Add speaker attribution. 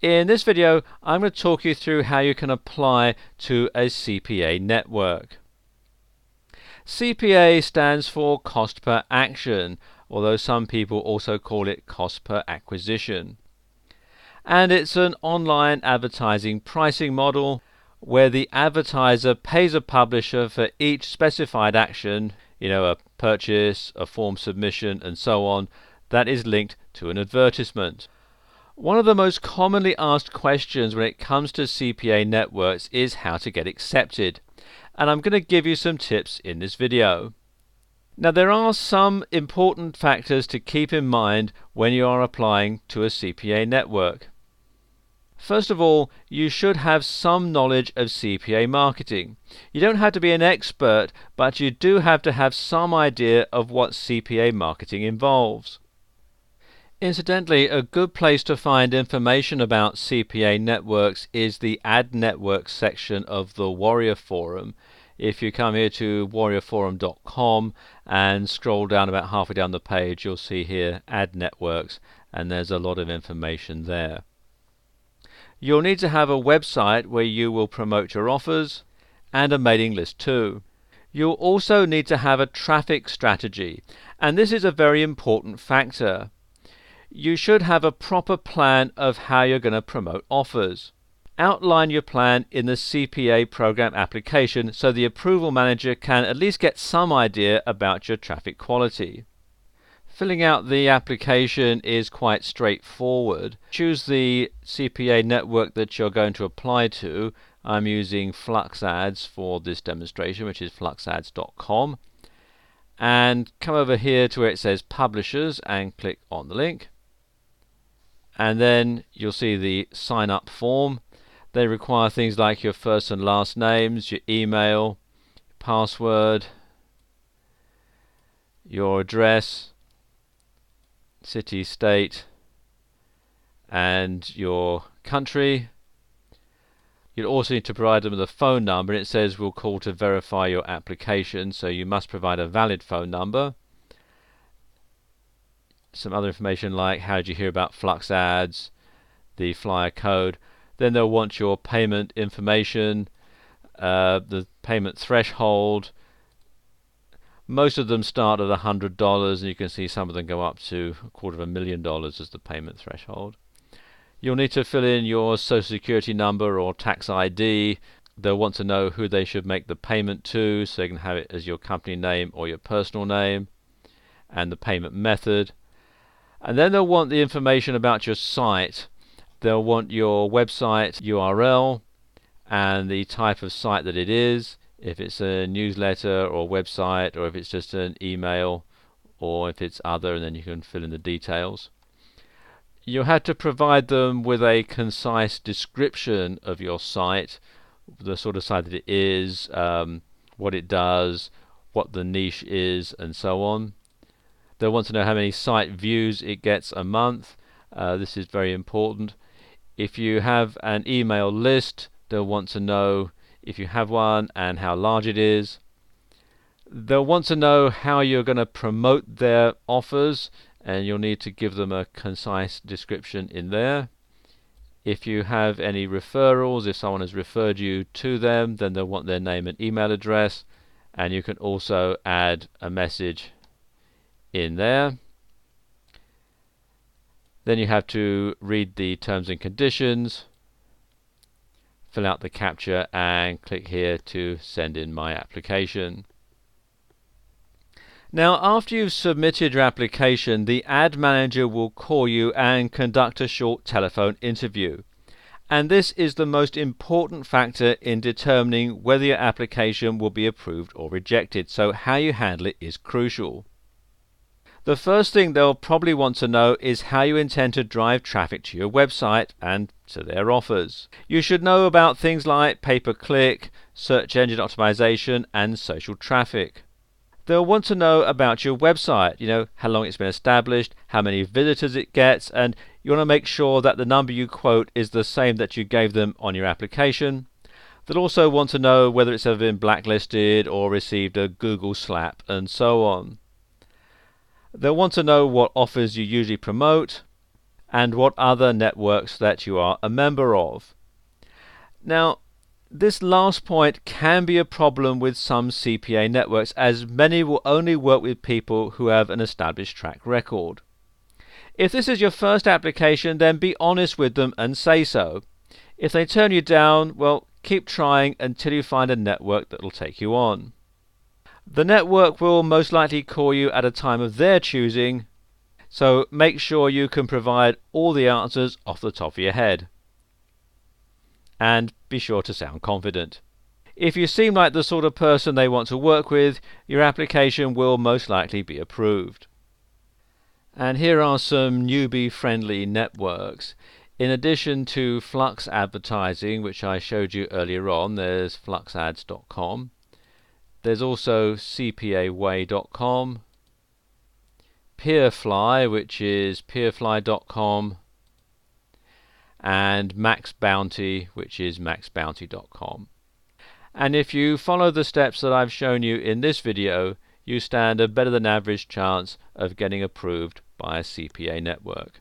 Speaker 1: In this video, I'm going to talk you through how you can apply to a CPA network. CPA stands for cost per action, although some people also call it cost per acquisition. And it's an online advertising pricing model where the advertiser pays a publisher for each specified action, a purchase, a form submission, and so on, that is linked to an advertisement. One of the most commonly asked questions when it comes to CPA networks is how to get accepted, and I'm going to give you some tips in this video. Now, there are some important factors to keep in mind when you are applying to a CPA network. First of all, you should have some knowledge of CPA marketing. You don't have to be an expert, but you do have to have some idea of what CPA marketing involves. Incidentally, a good place to find information about CPA networks is the Ad Networks section of the Warrior Forum. If you come here to warriorforum.com and scroll down about halfway down the page, you'll see here Ad Networks, and there's a lot of information there. You'll need to have a website where you will promote your offers and a mailing list too. You'll also need to have a traffic strategy, and this is a very important factor. You should have a proper plan of how you're going to promote offers. Outline your plan in the CPA program application so the approval manager can at least get some idea about your traffic quality. Filling out the application is quite straightforward. Choose the CPA network that you're going to apply to. I'm using Flux Ads for this demonstration, which is fluxads.com. And come over here to where it says Publishers and click on the link. And then you'll see the sign up form. They require things like your first and last names, your email, password, your address, city, state, and your country. You'll also need to provide them with a phone number, and it says we'll call to verify your application, so you must provide a valid phone number. Some other information like how did you hear about Flux Ads, the flyer code. Then they'll want your payment information, the payment threshold. Most of them start at $100, and you can see some of them go up to $250,000 as the payment threshold. You'll need to fill in your social security number or tax ID. They'll want to know who they should make the payment to, so you can have it as your company name or your personal name, and the payment method. And then they'll want the information about your site. They'll want your website URL and the type of site that it is, if it's a newsletter or website, or if it's just an email, or if it's other, and then you can fill in the details. You'll have to provide them with a concise description of your site, the sort of site that it is, what it does, what the niche is, and so on. They'll want to know how many site views it gets a month. This is very important. If you have an email list, they'll want to know if you have one and how large it is. They'll want to know how you're going to promote their offers, and you'll need to give them a concise description in there. If you have any referrals, if someone has referred you to them, then they'll want their name and email address, and you can also add a message in there. Then you have to read the terms and conditions, fill out the captcha, and click here to send in my application. Now, after you've submitted your application, the ad manager will call you and conduct a short telephone interview. And this is the most important factor in determining whether your application will be approved or rejected. So how you handle it is crucial. The first thing they'll probably want to know is how you intend to drive traffic to your website and to their offers. You should know about things like pay-per-click, search engine optimization, and social traffic. They'll want to know about your website, how long it's been established, how many visitors it gets, and you want to make sure that the number you quote is the same that you gave them on your application. They'll also want to know whether it's ever been blacklisted or received a Google slap, and so on. They'll want to know what offers you usually promote, and what other networks that you are a member of. Now, this last point can be a problem with some CPA networks, as many will only work with people who have an established track record. If this is your first application, then be honest with them and say so. If they turn you down, well, keep trying until you find a network that will take you on. The network will most likely call you at a time of their choosing, so make sure you can provide all the answers off the top of your head. And be sure to sound confident. If you seem like the sort of person they want to work with, your application will most likely be approved. And here are some newbie-friendly networks. In addition to Flux Advertising, which I showed you earlier on, there's fluxads.com. There's also cpaway.com, Peerfly, which is peerfly.com, and Max Bounty, which is maxbounty.com. And if you follow the steps that I've shown you in this video, you stand a better than average chance of getting approved by a CPA network.